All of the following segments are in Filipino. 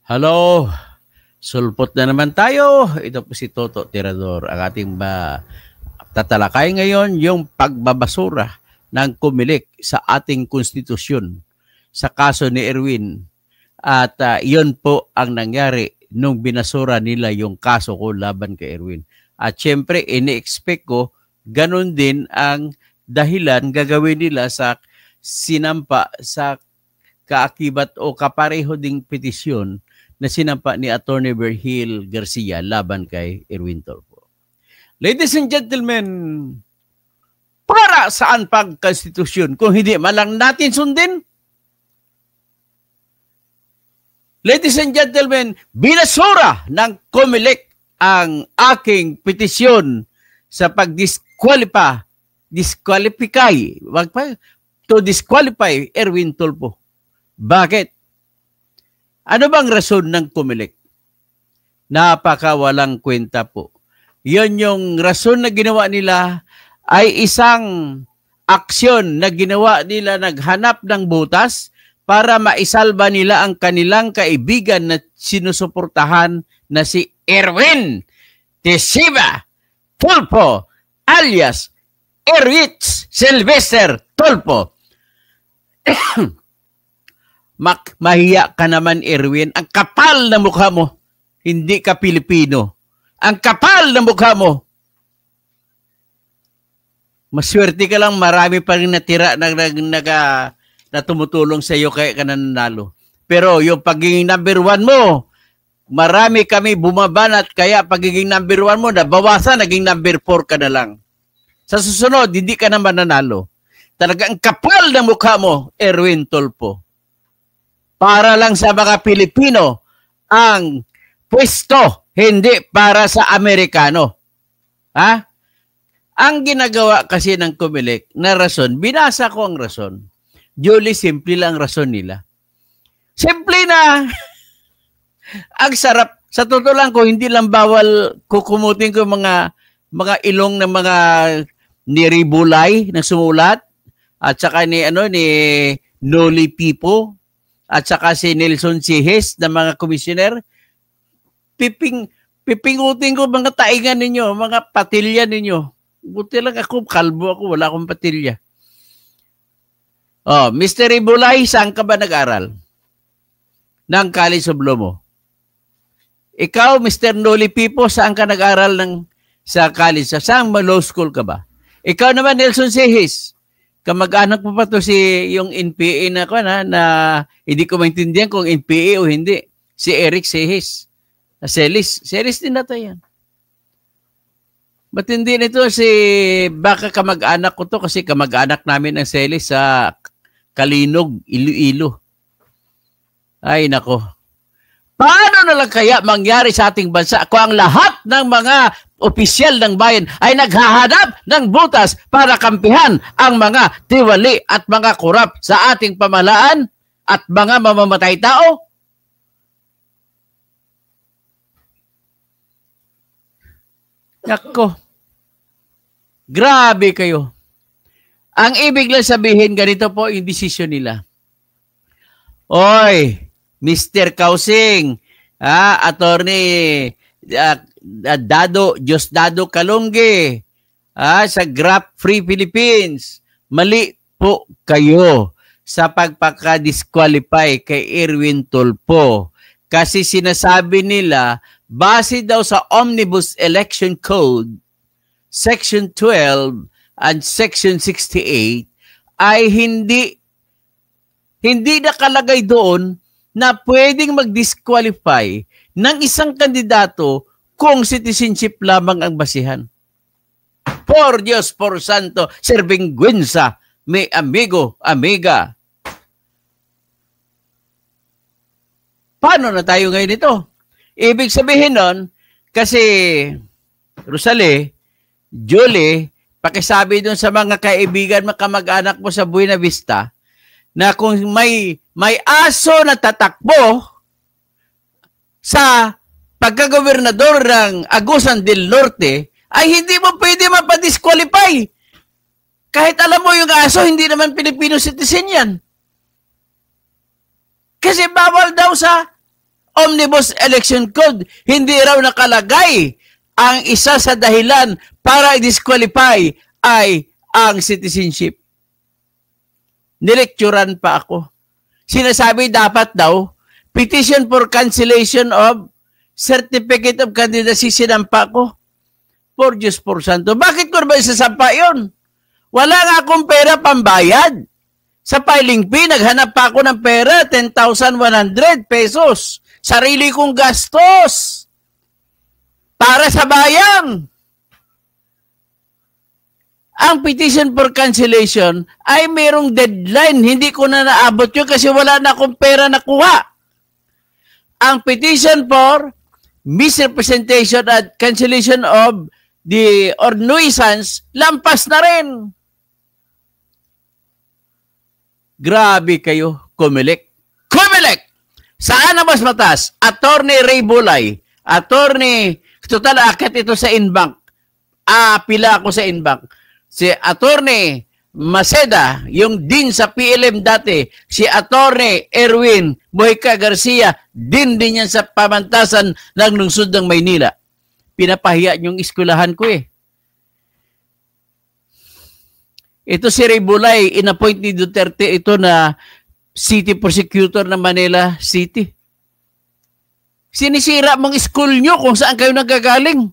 Hello, sulpot na naman tayo. Ito po si Toto Tirador. Ang ating tatalakay ngayon yung pagbabasura ng kumilik sa ating konstitusyon sa kaso ni Erwin. At yun po ang nangyari nung binasura nila yung kaso ko laban kay Erwin. At syempre, ini-expect ko, ganun din ang dahilan gagawin nila sa sinampa sa kaakibat o kapareho ding petisyon na sinampa ni Attorney Berhil Garcia laban kay Erwin Tulfo. Ladies and gentlemen, para saan pagkonstitusyon kung hindi malang natin sundin? Ladies and gentlemen, binasura ng COMELEC ang aking petisyon sa to disqualify Erwin Tulfo. Bakit? Ano bang rason ng COMELEC? Napakawalang kwenta po. Yon yung rason na ginawa nila ay isang aksyon na ginawa nila, naghanap ng butas para maisalba nila ang kanilang kaibigan na sinusuportahan na si Erwin Tesiba Tulfo alias Erwitz Sylvester Tulfo. Mahiya ka naman, Erwin. Ang kapal na mukha mo. Hindi ka Pilipino. Ang kapal na mukha mo. Maswerte ka lang, marami pa rin natira na tumutulong sa iyo kaya ka nanalo. Pero yung pagiging number one mo, marami kami bumabanat kaya pagiging number one mo, nabawasan, naging number 4 ka na lang. Sa susunod, hindi ka naman nanalo. Talagang kapal na mukha mo, Erwin Tulfo. Para lang sa mga Pilipino ang pwesto, hindi para sa Amerikano. Ha? Ang ginagawa kasi ng COMELEC na rason, binasa ko ang rason. Jolly simple lang rason nila. Simple na. Ang sarap. Sa totoo lang ko, hindi lang bawal kukumutin ko mga ilong ng mga ni Ribulay na sumulat at saka ni Noli Pipo at saka si Nelson Sihes na mga komisyoner. Pipingutin ko mga taingan ninyo, mga patilya ninyo. Buti lang ako, kalbo ako, wala akong patilya. Oh, Mr. Ribulay, saan ka ba nag-aral? Ng College of Law mo. Ikaw, Mr. Noli Pipo, saan ka nag-aral sa college? Saan law school ka ba? Ikaw naman, Nelson Sihes, kamag-anak mo pa to yung NPA na hindi ko maintindihan kung NPA o hindi. Si Eric Sihes. Selis din nato yan. Ba't hindi nito baka kamag-anak ko to kasi kamag-anak namin ang Selis sa Kalinog, Iloilo. Ay, nako. Paano na lang kaya mangyari sa ating bansa kung ang lahat ng mga opisyal ng bayan ay naghahanap ng butas para kampihan ang mga tiwali at mga korap sa ating pamahalaan at mga mamamatay tao? Nako. Grabe kayo. Ang ibig lang sabihin, ganito po yung desisyon nila. Oy, Mr. Kausing, Attorney Diosdado Calonge, sa Graph Free Philippines, mali po kayo sa pagpaka-disqualify kay Erwin Tulfo. Kasi sinasabi nila, base daw sa Omnibus Election Code, Section 12 and Section 68, ay hindi nakalagay doon na pwedeng mag-disqualify ng isang kandidato kung citizenship lamang ang basihan. Por Dios, por Santo, Servingüenza, mi amigo, amiga. Paano na tayo ngayon ito? Ibig sabihin nun, kasi Rosale, Julie, pakisabi doon sa mga kaibigan, kamag-anak mo sa Buena Vista, na kung may aso na tatakbo sa pagkagobernador ng Agusan del Norte, ay hindi mo pwede mapadisqualify. Kahit alam mo yung aso, hindi naman Filipino citizen yan. Kasi bawal daw sa Omnibus Election Code, hindi raw nakalagay ang isa sa dahilan para i-disqualify ay ang citizenship. Nilecturan pa ako. Sinasabi dapat daw, petition for cancellation of certificate of candidacy sinampa ko. For Diyos por Santo. Bakit ko ba isasampa yun? Wala nga akong pera pambayad. Sa filing fee, naghanap pa ako ng pera, 10,100 pesos. Sarili kong gastos. Para sa bayan. Ang petition for cancellation ay mayroong deadline. Hindi ko na naabot yun kasi wala na akong pera nakuha. Ang petition for misrepresentation at cancellation of the or nuisance, lampas na rin. Grabe kayo, Comelec. Comelec! Saan na mas matas? Attorney Ray Bulay. Attorney, total akit ito sa Inbank. Pila ako sa Inbank. Si Attorney Maceda, yung din sa PLM dati, si Attorney Erwin Boyka Garcia, din yan sa pamantasan ng lungsod ng Maynila. Pinapahiya yung eskwelahan ko eh. Ito si Ray Bulay, inappoint ni Duterte ito na city prosecutor ng Manila City. Sinisira mong school nyo kung saan kayo nagagaling.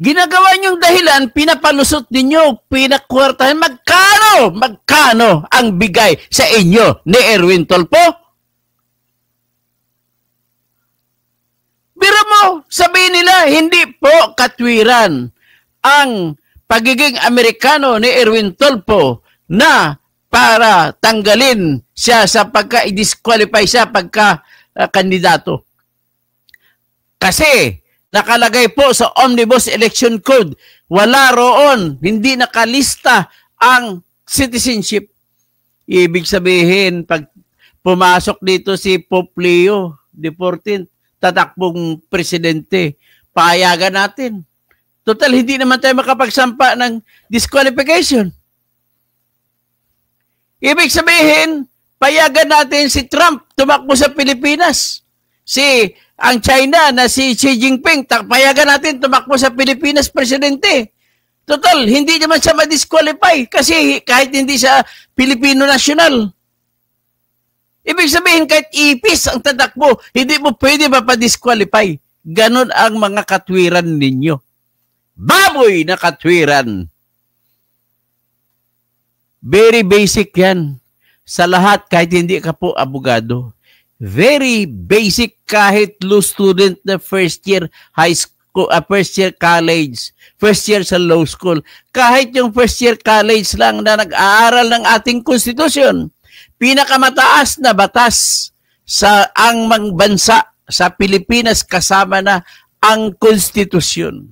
Ginagawa niyong dahilan, pinapalusot ninyo, pinakwartahan. Magkano ang bigay sa inyo ni Erwin Tolpo? Biro mo, sabihin nila, hindi po katwiran ang pagiging Amerikano ni Erwin Tolpo na para tanggalin siya sa pagka-disqualify siya pagka-kandidato. Kasi nakalagay po sa Omnibus Election Code, wala roon, hindi nakalista ang citizenship. Ibig sabihin, pag pumasok dito si Pope Leo XIV, tatakbong presidente, payagan natin. Total, hindi naman tayo makapagsampa ng disqualification. Ibig sabihin, payagan natin si Trump tumakbo sa Pilipinas. Ang China na si Xi Jinping, payagan natin tumakbo sa Pilipinas presidente. Total, hindi naman siya ma-disqualify kasi kahit hindi siya Filipino national. Ibig sabihin, kahit ipis ang tatakbo, hindi mo pwede mapadisqualify. Ganon ang mga katwiran ninyo. Baboy na katwiran. Very basic yan. Sa lahat, kahit hindi ka po abogado. Very basic kahit law student na first year high school, first year college, first year sa law school. Kahit yung first year college lang na nag-aaral ng ating konstitusyon. Pinakamataas na batas sa ang bansa sa Pilipinas kasama na ang konstitusyon.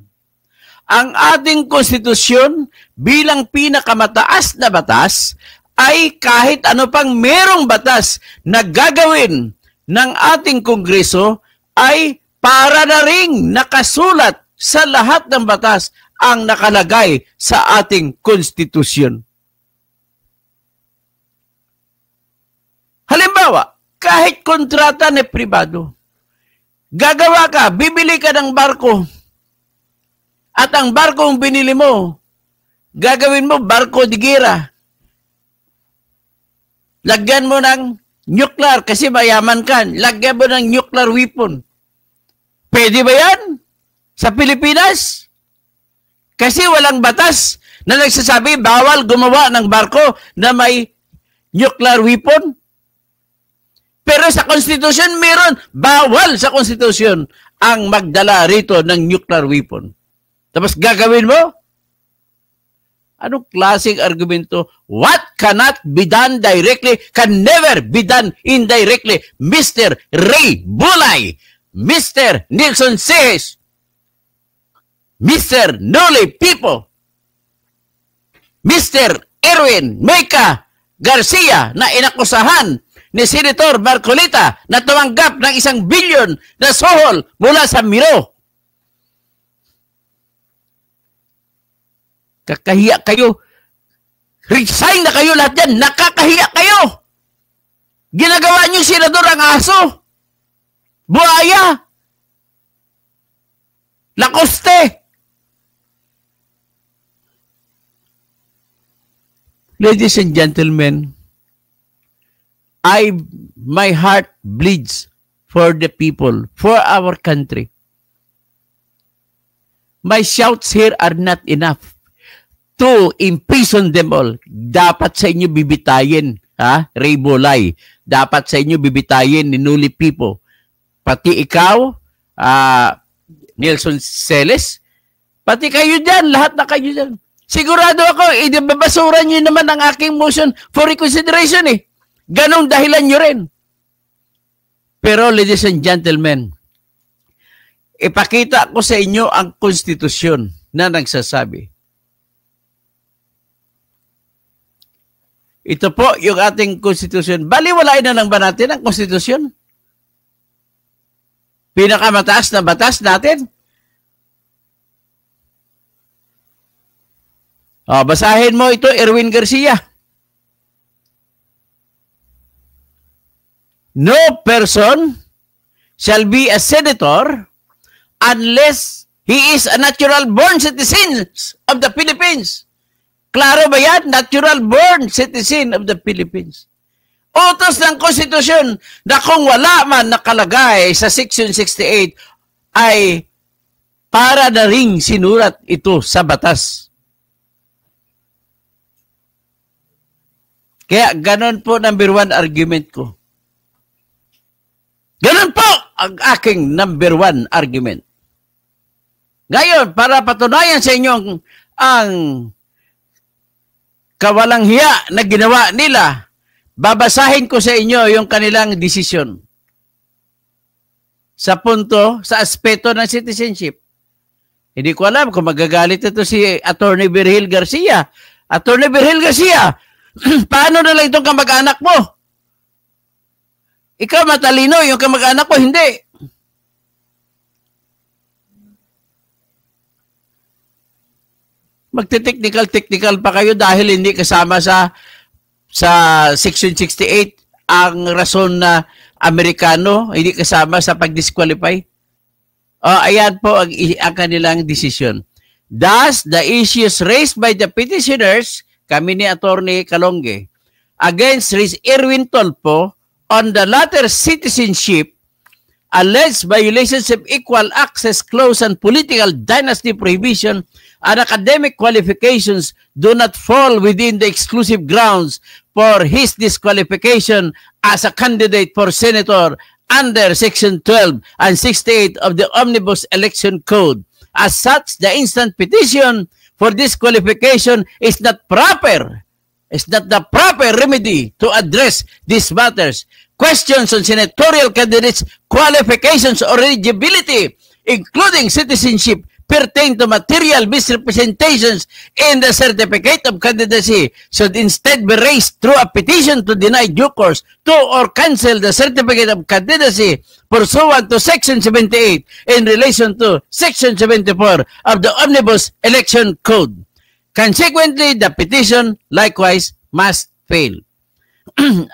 Ang ating konstitusyon bilang pinakamataas na batas ay kahit ano pang merong batas na gagawin ng ating Kongreso ay para na ring nakasulat sa lahat ng batas ang nakalagay sa ating konstitusyon. Halimbawa, kahit kontrata na pribado, gagawa ka, bibili ka ng barko, at ang barkong binili mo, gagawin mo barko de gera. Lagyan mo ng nuclear kasi mayaman ka. Lagyan mo ng nuclear weapon. Pwede ba yan? Sa Pilipinas? Kasi walang batas na nagsasabi bawal gumawa ng barko na may nuclear weapon. Pero sa konstitusyon, meron. Bawal sa konstitusyon ang magdala rito ng nuclear weapon. Tapos gagawin mo? Anong klaseng argumento? What cannot be done directly can never be done indirectly. Mr. Ray Bulay, Mr. Nilson says, Mr. Noli Pipo, Mr. Erwin Boyka Garcia na inakusahan ni Senator Marcolita na tumanggap ng 1 billion na sohol mula sa Miro. Kakahiya kayo. Resign na kayo lahat yan. Nakakahiya kayo. Ginagawa niyo senador ang aso. Buhaya! Lacoste! Ladies and gentlemen, my heart bleeds for the people, for our country. My shouts here are not enough to imprison them all. Dapat sa inyo bibitayin, Ray Bolay. Dapat sa inyo bibitayin ni Noli Pipo. Pati ikaw, Nelson Celes, pati kayo dyan, lahat na kayo dyan. Sigurado ako, ibabasura nyo naman ang aking motion for reconsideration eh. Ganong dahilan nyo rin. Pero ladies and gentlemen, ipakita ko sa inyo ang konstitusyon na nagsasabi. Ito po yung ating konstitusyon. Baliwalain na lang ba natin ang konstitusyon? Pinakamataas na batas natin? Basahin mo ito, Erwin Garcia. No person shall be a senator unless he is a natural-born citizen of the Philippines. Klaro ba yan? Natural-born citizen of the Philippines. Utos ng konstitusyon na kung wala man nakalagay sa Section 68 ay para na ring sinurat ito sa batas. Kaya ganon po number one argument ko. Ganon po ang aking number one argument. Ngayon, para patunayan sa inyo ang kawalang hiya na ginawa nila, babasahin ko sa inyo yung kanilang desisyon. Sa punto, sa aspeto ng citizenship. Hindi ko alam kung magagalit ito si Attorney Virgil Garcia. Attorney Virgil Garcia, paano na lang itong kamag-anak mo? Ikaw matalino, yung kamag-anak mo, hindi. Magte-technical pa kayo dahil hindi kasama sa Section 68 ang rason na Amerikano, hindi kasama sa pag-disqualify. Ayan po ang kanilang decision. Thus, the issues raised by the petitioners, kami ni Attorney Calonge, against Erwin Tolpo on the latter citizenship, alleged violations of equal access clause and political dynasty prohibition and academic qualifications do not fall within the exclusive grounds for his disqualification as a candidate for senator under Section 12 and 68 of the Omnibus Election Code. As such, the instant petition for disqualification is not proper. It's not the proper remedy to address these matters. Questions on senatorial candidates' qualifications or eligibility, including citizenship, pertain to material misrepresentations in the certificate of candidacy should instead be raised through a petition to deny due course to or cancel the certificate of candidacy pursuant to Section 78 in relation to Section 74 of the Omnibus Election Code. Consequently, the petition likewise must fail.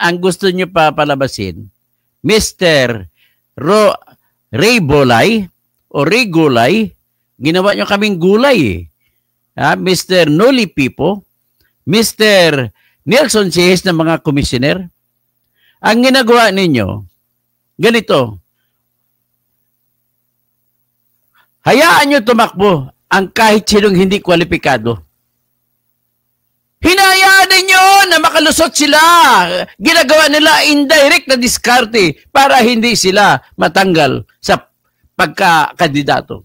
Ang gusto nyo pa palabasin, Mr. Ray Bolay o Ray Gulay, ginawa nyo kaming gulay Mr. Noli Pipo, Mr. Nelson Celes ng mga komisyoner. Ang ginagawa ninyo, ganito, hayaan nyo tumakbo ang kahit sinong hindi kwalipikado. Hinayaan ninyo na makalusot sila. Ginagawa nila indirect na diskarte para hindi sila matanggal sa pagkakandidato.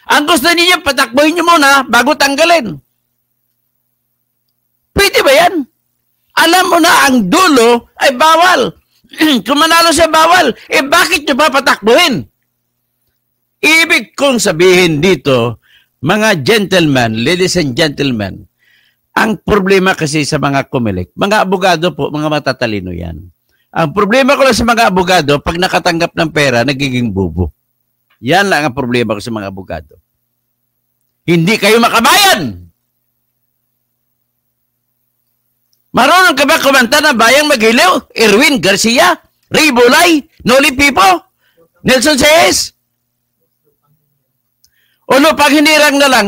Ang gusto niyo, patakbohin nyo muna bago tanggalin. Pwede ba yan? Alam mo na ang dulo ay bawal. Kung manalo siya bawal, bakit nyo pa patakbuhin? Ibig kong sabihin dito, mga gentlemen, ladies and gentlemen, ang problema kasi sa mga COMELEC, mga abogado po, mga matatalino yan. Ang problema ko lang sa mga abogado, pag nakatanggap ng pera, nagiging bobo. Yan lang ang problema ko sa mga abogado. Hindi kayo makabayan! Marunong ka ba kumanta ng Bayang Magiliw? Erwin Garcia? Ray Bulay? Noli Pipo? Nelson Saez? O lupang hinirang na lang?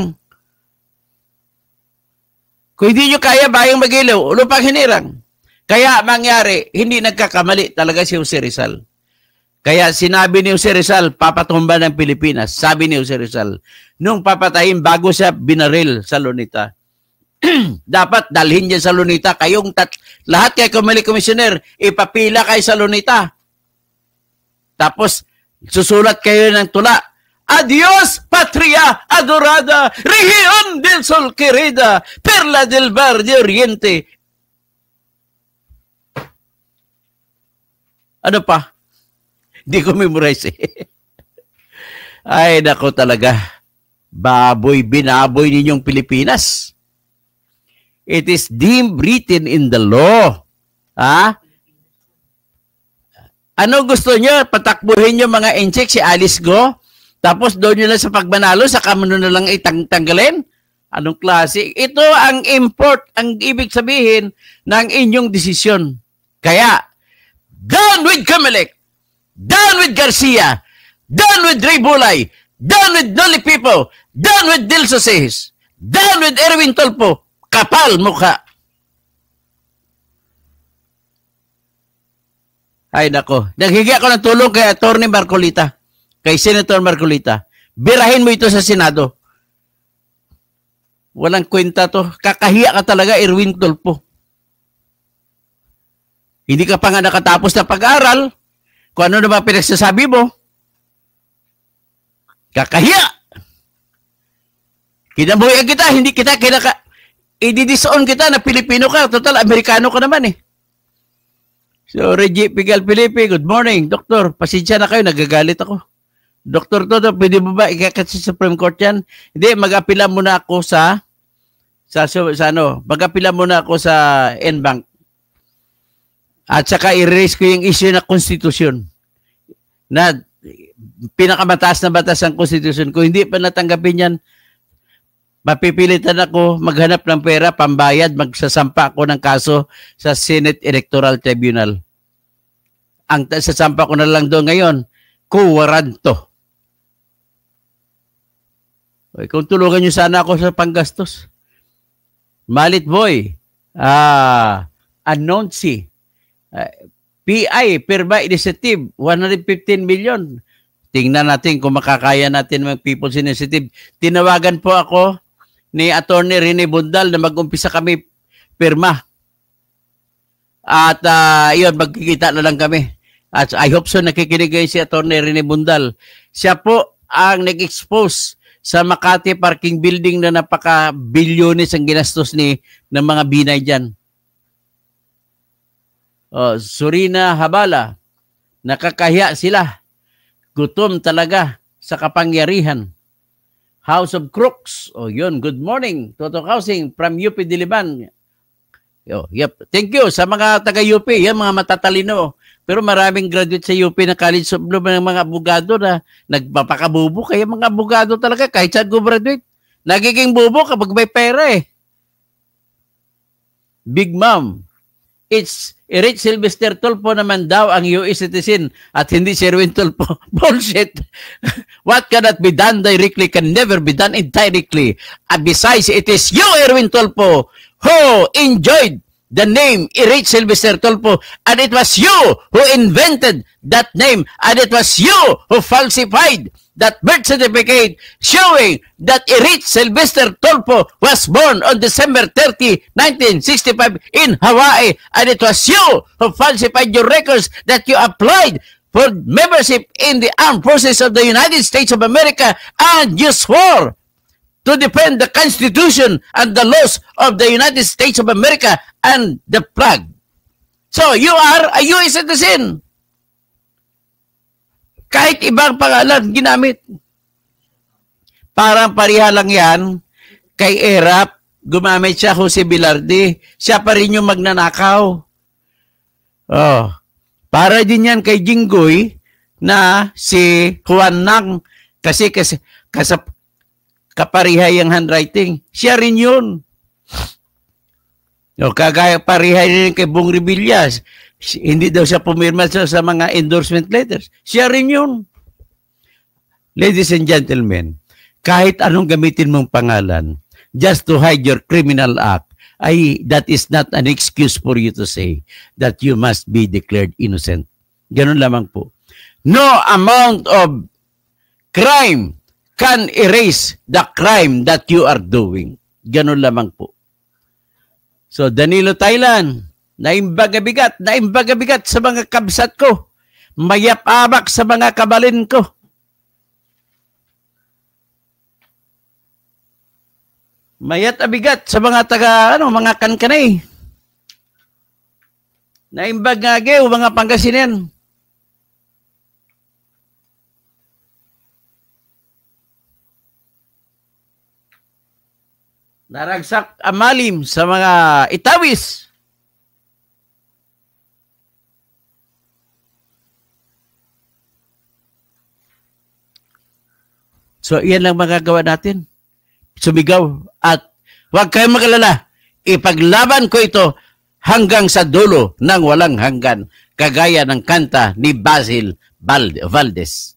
Kung hindi nyo kaya, bayang mag-ilaw, o lupang hinirang. Kaya mangyari, hindi nagkakamali talaga si Jose Rizal. Kaya sinabi ni Jose Rizal, papatumba ng Pilipinas. Sabi ni Jose Rizal, nung papatayin bago siya binaril sa Lunita, dapat dalhin niya sa Lunita. Kayong lahat kay Komisyoner, ipapila kayo sa Lunita. Tapos, susulat kayo ng tula. Adios, patria adorada, región del sol querida, perla del mar de oriente. Ano pa? Hindi ko memorize eh. Ay, nako talaga. Baboy, binaboy ninyong Pilipinas. It is deemed written in the law. Ha? Ano gusto nyo? Patakbuhin nyo mga insect si Alice Go? Tapos doon nyo lang sa pagmanalo, saka mo na lang itanggalin? Anong klase? Ito ang import, ang ibig sabihin ng inyong desisyon. Kaya, down with Comelec! Down with Garcia! Down with Ray Bulay! Down with Noli Pipo! Down with Nelson Saez! Down with Erwin Tulfo! Kapal mukha! Ay nako, naghiga ako ng tulong kay Atty. Marcolita, kay Senator Marcolita. Birahin mo ito sa Senado. Walang kwenta to. Kakahiya ka talaga, Erwin Tulfo. Hindi ka pa nga nakatapos na pag-aral. Kung ano naman pinagsasabi mo. Kakahiya! Kinabuhian kita, hindi kita i-disown kita na Pilipino ka. Total, Amerikano ka naman eh. So, Reggie Pigal Felipe, good morning. Doktor, pasensya na kayo, nagagalit ako. Doktor Todo, pwede mo ba ikakat sa Supreme Court yan? Hindi, mag-apila muna ako sa mag-apila muna ako sa NBank. At saka i-raise ko yung issue na konstitusyon. Na pinakamataas na batas ng konstitusyon. Kung hindi pa natanggapin yan, mapipilitan ako maghanap ng pera, pambayad, magsasampa ako ng kaso sa Senate Electoral Tribunal. Ang sasampa ko na lang doon ngayon, kuwaranto. Kung tulungan nyo sana ako sa panggastos. Malit Boy, Anonsi, PI, Perba Initiative, 115 million. Tingnan natin kung makakaya natin ng People's Initiative. Tinawagan po ako ni Atty. Rene Bundal na mag-umpisa kami pirma. At yun, magkikita na lang kami. At I hope so nakikinig si Atty. Rene Bundal. Siya po ang nag-expose sa Makati parking building na napaka-bilyones ang ginastos ng mga binay dyan. Surina Habala, nakakahiya sila. Gutom talaga sa kapangyarihan. House of Crooks. Yun, good morning. Toto Housing from UP Diliman. Yep. Thank you sa mga taga-UP. Yan, mga matatalino. Pero maraming graduate sa UP na College of Law ng mga abogado na nagpapakabubo. Kaya mga abogado talaga, kahit saan graduate, nagiging bubo kapag may pera eh. Big Mom. It's Eric Sylvester Tulfo naman daw ang US citizen at hindi si Erwin Tulfo. Bullshit. What cannot be done directly can never be done indirectly. Besides, it is you, Erwin Tulfo, who enjoyed the name Eric Sylvester Tulfo, and it was you who invented that name, and it was you who falsified that birth certificate showing that Eric Sylvester Tulfo was born on December 30, 1965 in Hawaii, and it was you who falsified your records that you applied for membership in the armed forces of the United States of America, and you swore to defend the Constitution and the laws of the United States of America and the flag. So, you are a US citizen. Kahit ibang pangalan ginamit. Parang pariha lang yan kay Erap. Gumamit siya Jose Velarde. Siya pa rin yung magnanakaw. Para din yan kay Jinggoy na si Juan Nang. Kasi kaparihay ang handwriting. Siya rin yun. Kagaya parihay rin kay Bong Revillas. Hindi daw siya pumirma sa mga endorsement letters. Siya rin yun. Ladies and gentlemen, kahit anong gamitin mong pangalan, just to hide your criminal act, that is not an excuse for you to say that you must be declared innocent. Ganun lamang po. No amount of crime can erase the crime that you are doing. Ganun lamang po. So, Danilo Thailand, naimbagabigat sa mga kabsat ko. Mayapabak sa mga kabalin ko. Mayat abigat sa mga mga kankanay. Naimbag nga o mga Pangasinan. Naragsak amalim sa mga Itawis. So, iyan lang magagawa natin. Sumigaw at huwag kayong mag-alala. Ipaglaban ko ito hanggang sa dulo ng walang hanggan, kagaya ng kanta ni Basil Valdez.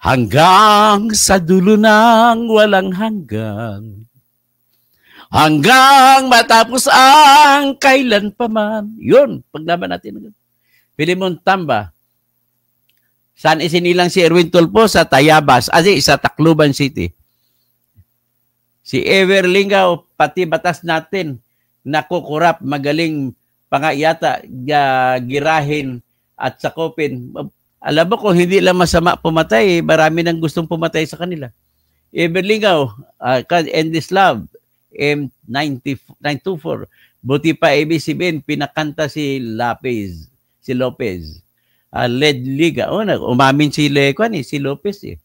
Hanggang sa dulo ng walang hanggan, hanggang matapos ang kailan pa man. Yun, paglaban natin. Filemon Tamba. Saan isinilang si Erwin Tulfo? Sa Tayabas, sa Tacloban City. Si Ever Lingaw, pati batas natin, nakukurap, magaling pangayata, girahin at sakupin. Alam mo kung hindi lang masama pumatay, marami nang gustong pumatay sa kanila. Ever Lingaw, Endless Love, M924. Buti pa ABCBN, pinakanta si Lopez. Led Liga. Umamin si Lopez eh.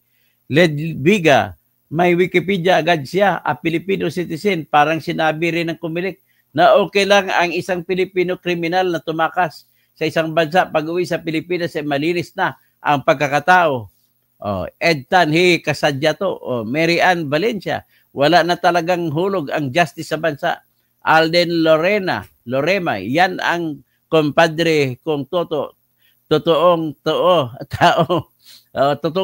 Led Liga, may Wikipedia agad siya, a Filipino citizen. Parang sinabi rin ng Comelec na okay lang ang isang Filipino kriminal na tumakas sa isang bansa pag-uwi sa Pilipinas ay malinis na ang pagkakatao. Ed Tan, kasadya to. Mary Ann Valencia, wala na talagang hulog ang justice sa bansa. Alden Lorema, yan ang kompadre kong totoong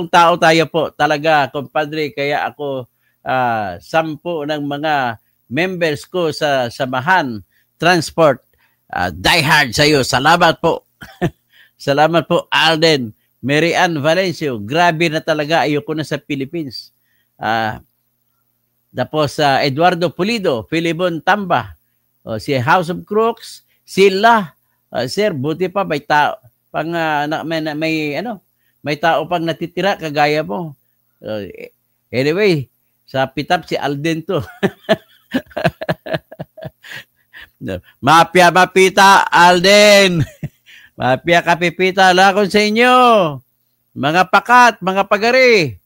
tao tayo po talaga, kompadre. Kaya ako 10 ng mga members ko sa samahan transport, die hard sa iyo. Salamat po. Salamat po, Alden. Mary Ann Valencia, grabe na talaga, ayoko na sa Philippines. Tapos Eduardo Pulido, Filemon Tamba, si House of Crooks, sila, sir, buti pa may tao may tao pang natitira kagaya mo. Anyway, sa pitap si Alden to. Mapita, Alden. Mapia kapipita lakon sa inyo. Mga pakat, mga pagari.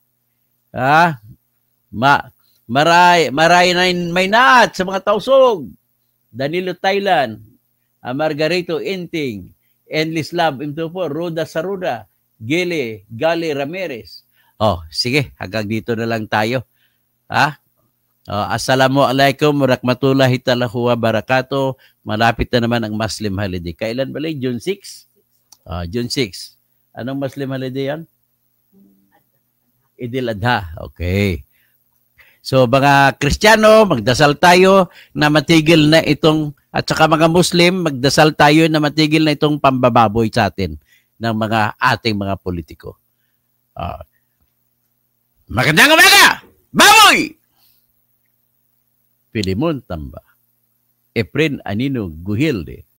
Maray na may naat sa mga tausog. Danilo Thailand, Margarito Inting, Endless Love, M24, Roda Saruda, Gali Ramirez. Sige, hanggang dito na lang tayo. Assalamualaikum warahmatullahi ta'ala wabarakatuh. Malapit na naman ang Muslim holiday. Kailan ba? June 6? June 6. Anong Muslim holiday yan? Idil Adha. Okay. So mga Kristiyano, magdasal tayo na matigil na itong, at saka mga Muslim, magdasal tayo na matigil na itong pambababoy sa atin ng mga ating mga politiko. Magandang umaga! Baboy! Filemon Tamba, Efren Anino Guhilde.